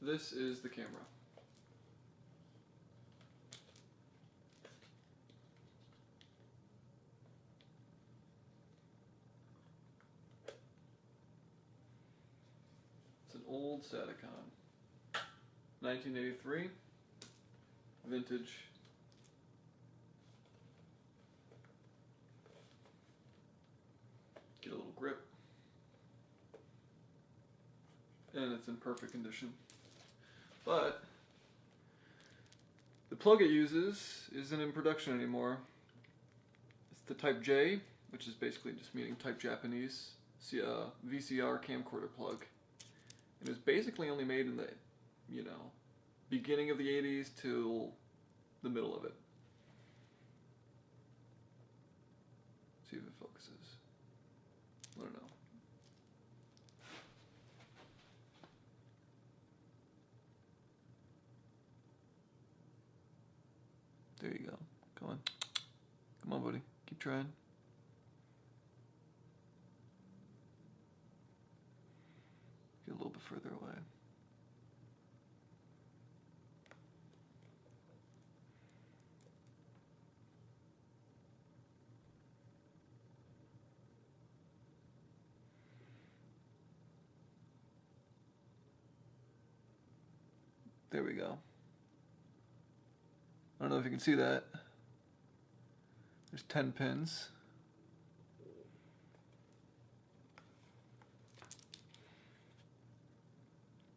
this is the camera. It's an old Sadicon. 1983. Vintage. Get a little grip. And it's in perfect condition. But the plug it uses isn't in production anymore. It's the Type J, which is basically just meaning Type Japanese VCR camcorder plug. It was basically only made in the, beginning of the 80s till the middle of it. See if it focuses. I don't know. There you go. Come on. Come on, buddy. Keep trying. Get a little bit further away. There we go. I don't know if you can see that. There's 10 pins.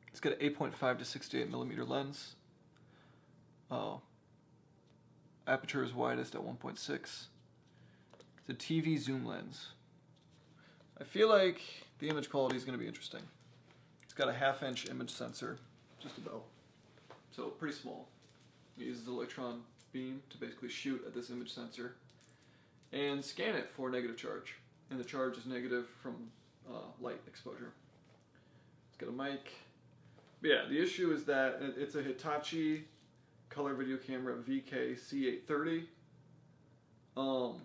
It's got an 8.5 to 68 millimeter lens. Aperture is widest at 1.6. It's a TV zoom lens. I feel like the image quality is going to be interesting. It's got a 1/2 inch image sensor, just about. So pretty small. It uses electron beam to basically shoot at this image sensor and scan it for negative charge. And the charge is negative from light exposure. It's got a mic. But yeah, the issue is that it's a Hitachi color video camera VKC-830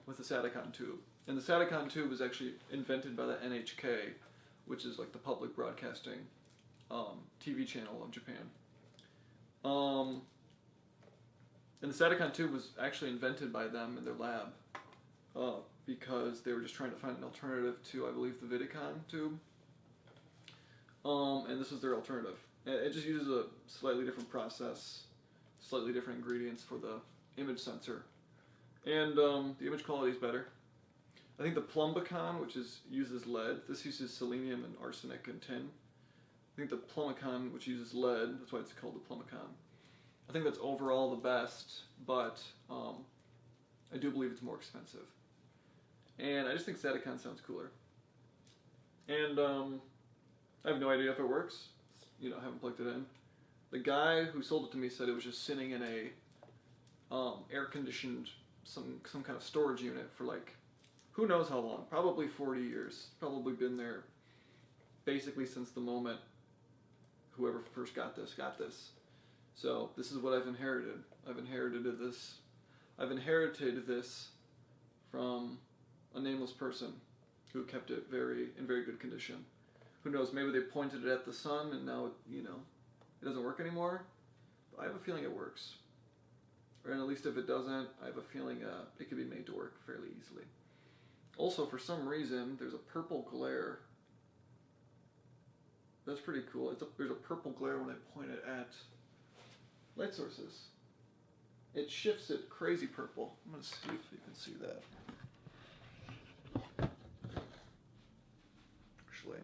with a Sadicon tube. And the Sadicon tube was actually invented by the NHK, which is like the public broadcasting TV channel of Japan. And the Sadicon tube was actually invented by them in their lab because they were just trying to find an alternative to, I believe, the Vidicon tube. And this was their alternative. It just uses a slightly different process, slightly different ingredients for the image sensor. And the image quality is better. I think the Plumbicon, which uses lead, this uses selenium and arsenic and tin. I think the Plumbicon, which uses lead, that's why it's called the Plumbicon. I think that's overall the best, but I do believe it's more expensive. And I just think Sadicon sounds cooler. And I have no idea if it works. I haven't plugged it in. The guy who sold it to me said it was just sitting in a air-conditioned, some kind of storage unit for like, who knows how long, probably 40 years. Probably been there basically since the moment whoever first got this. So this is what I've inherited. I've inherited this from a nameless person who kept it in very good condition. Who knows, maybe they pointed it at the sun and now it doesn't work anymore. But I have a feeling it works. Or at least if it doesn't, I have a feeling it could be made to work fairly easily. Also, for some reason, there's a purple glare. That's pretty cool. There's a purple glare when I point it at light sources. It shifts it crazy purple. I'm going to see if you can see that. Actually,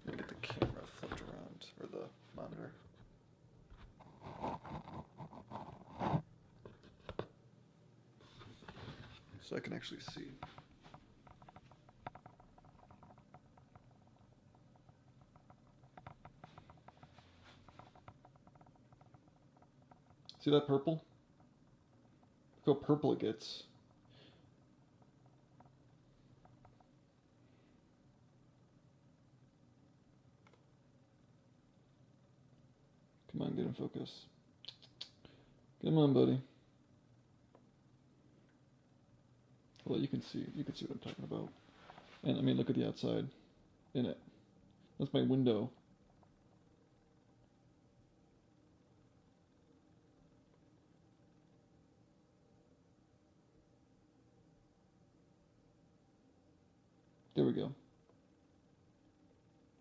let me get the camera flipped around, or the monitor. So I can actually see. See that purple? Look how purple it gets. Come on, get in focus. Come on, buddy. Well, you can see what I'm talking about. And I mean, look at the outside in it. That's my window. There we go.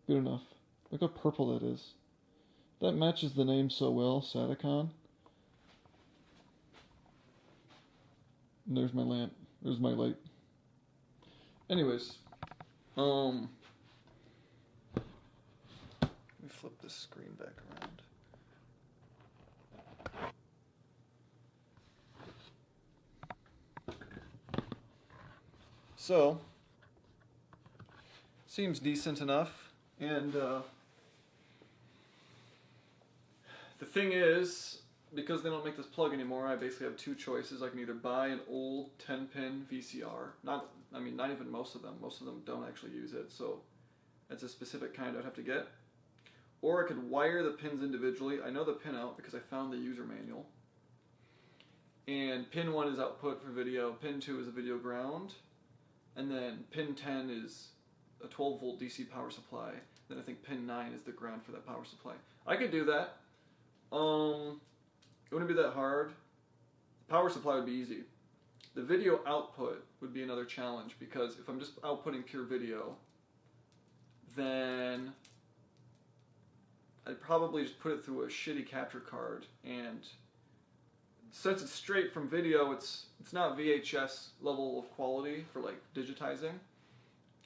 Good enough. Look how purple that is. That matches the name so well, Satacon. And there's my lamp. There's my light. Anyways, let me flip this screen back around. So, seems decent enough, and the thing is, because they don't make this plug anymore, I basically have two choices. I can either buy an old 10-pin VCR, not even most of them. Most of them don't actually use it, so that's a specific kind I'd have to get. Or I could wire the pins individually. I know the pin out because I found the user manual. And pin 1 is output for video, pin 2 is a video ground, and then pin 10 is a 12-volt DC power supply. Then I think pin 9 is the ground for that power supply. I could do that. It wouldn't be that hard. The power supply would be easy. The video output would be another challenge, because if I'm just outputting pure video, then I'd probably just put it through a shitty capture card, and since it's straight from video, it's not VHS level of quality for like digitizing.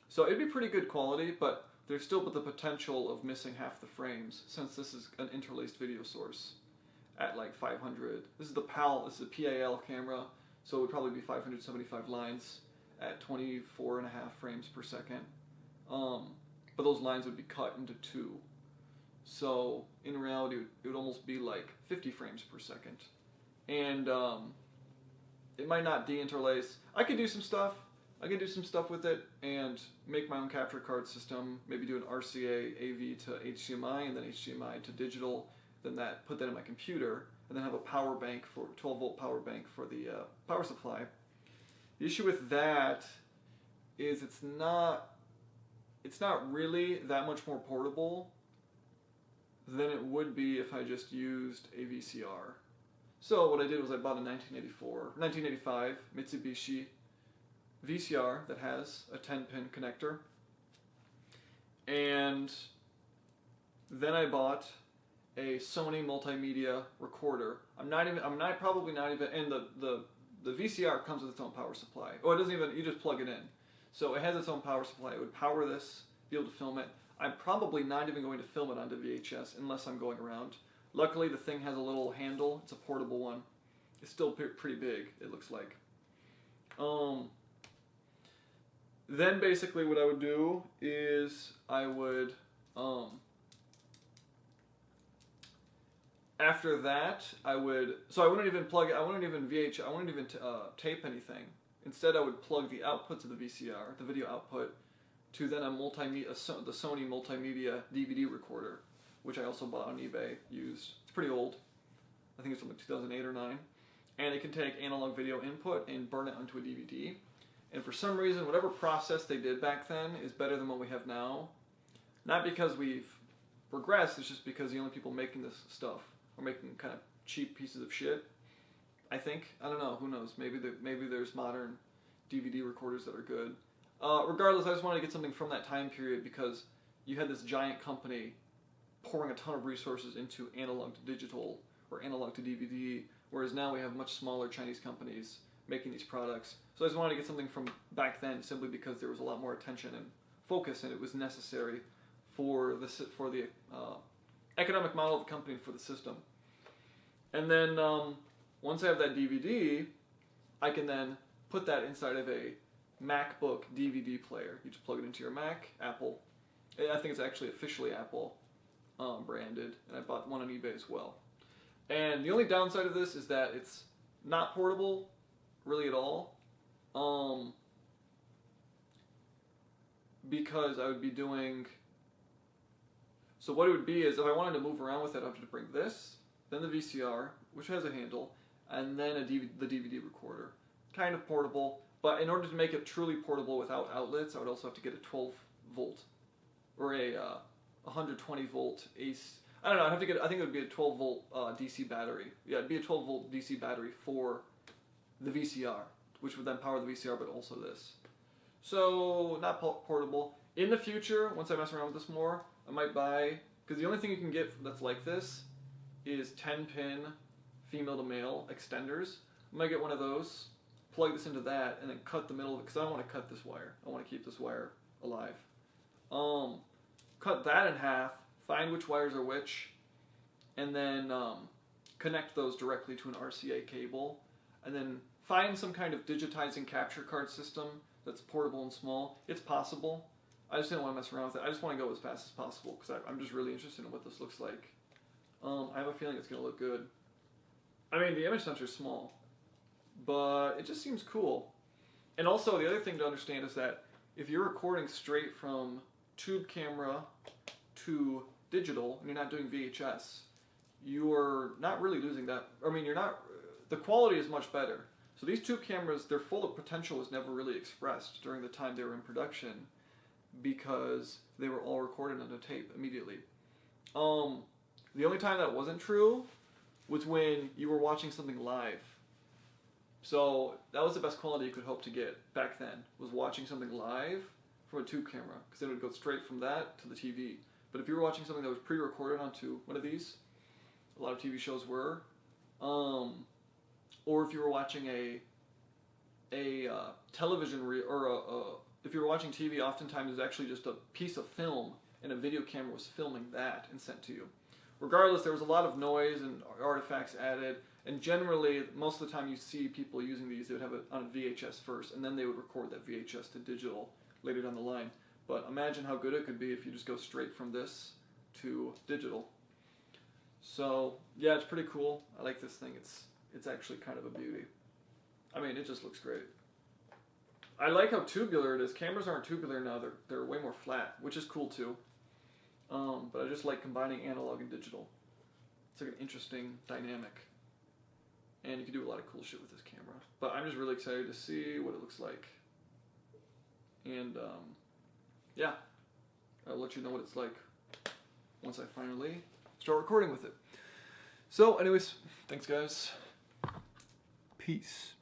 So it'd be pretty good quality, but there's still the potential of missing half the frames, since this is an interlaced video source at like 500. This is the PAL, this is a PAL camera, so it would probably be 575 lines at 24.5 frames per second. But those lines would be cut into two. So in reality, it would almost be like 50 frames per second. And it might not de-interlace. I could do some stuff. I could do some stuff with it and make my own capture card system, maybe do an RCA AV to HDMI and then HDMI to digital, then put that in my computer, and then have a power bank for 12-volt power bank for the power supply. The issue with that is it's not really that much more portable than it would be if I just used a VCR. So what I did was I bought a 1985 Mitsubishi VCR that has a 10-pin connector, and then I bought a Sony multimedia recorder. I'm probably not even, and the VCR comes with its own power supply. Oh, it doesn't even, you just plug it in. So it has its own power supply. It would power this, be able to film it. I'm probably not even going to film it onto VHS unless I'm going around. Luckily, the thing has a little handle. It's a portable one. It's still pretty big, it looks like. Then basically what I would do is I would, after that, I wouldn't even plug it, I wouldn't even tape anything. Instead, I would plug the output to the VCR, the video output, to then the Sony multimedia DVD recorder, which I also bought on eBay, used. It's pretty old. I think it's from like 2008 or 9. And it can take analog video input and burn it onto a DVD. And for some reason, whatever process they did back then is better than what we have now. Not because we've progressed, it's just because the only people making this stuff are making kind of cheap pieces of shit. I think. I don't know. Who knows? Maybe there's modern DVD recorders that are good. Regardless, I just wanted to get something from that time period because you had this giant company pouring a ton of resources into analog to digital or analog to DVD, whereas now we have much smaller Chinese companies making these products. So I just wanted to get something from back then simply because there was a lot more attention and focus, and it was necessary for the economic model of the company, for the system. And then once I have that DVD, I can then put that inside of a MacBook DVD player. You just plug it into your Mac, Apple. I think it's actually officially Apple branded, and I bought one on eBay as well. And the only downside of this is that it's not portable really at all, because I would be doing, so what it would be is if I wanted to move around with it, I'd have to bring this, then the VCR, which has a handle, and then the DVD recorder. Kind of portable, but in order to make it truly portable without outlets, I would also have to get a 12 volt or a 120 volt AC. I don't know. I think it would be a 12 volt DC battery. Yeah, it'd be a 12 volt DC battery for the VCR, which would then power the VCR, but also this. So, not portable. In the future, once I mess around with this more, I might buy, because the only thing you can get that's like this is 10-pin female to male extenders. I might get one of those, plug this into that, and then cut the middle of it, because I don't want to cut this wire. I want to keep this wire alive. Cut that in half, find which wires are which, and then connect those directly to an RCA cable, and then find some kind of digitizing capture card system that's portable and small. It's possible. I just didn't want to mess around with it. I just want to go as fast as possible because I'm just really interested in what this looks like. I have a feeling it's going to look good. I mean, the image sensor is small, but it just seems cool. And also, the other thing to understand is that if you're recording straight from tube camera to digital, and you're not doing VHS, you're not really losing that. I mean, the quality is much better. So these tube cameras, their full potential was never really expressed during the time they were in production because they were all recorded on a tape immediately. The only time that wasn't true was when you were watching something live. So that was the best quality you could hope to get back then, was watching something live from a tube camera, because then it would go straight from that to the TV. But if you were watching something that was pre-recorded onto one of these, a lot of TV shows were, or if you were watching a television if you were watching TV, oftentimes it was actually just a piece of film, and a video camera was filming that and sent to you. Regardless, there was a lot of noise and artifacts added, and generally, most of the time you see people using these, they would have it on a VHS first, and then they would record that VHS to digital later down the line. But imagine how good it could be if you just go straight from this to digital. So, yeah, it's pretty cool. I like this thing. It's actually kind of a beauty. I mean, it just looks great. I like how tubular it is. Cameras aren't tubular now. They're way more flat, which is cool too. But I just like combining analog and digital. It's like an interesting dynamic. And you can do a lot of cool shit with this camera. But I'm just really excited to see what it looks like. And, yeah. I'll let you know what it's like once I finally start recording with it. So, anyways, thanks guys. Peace.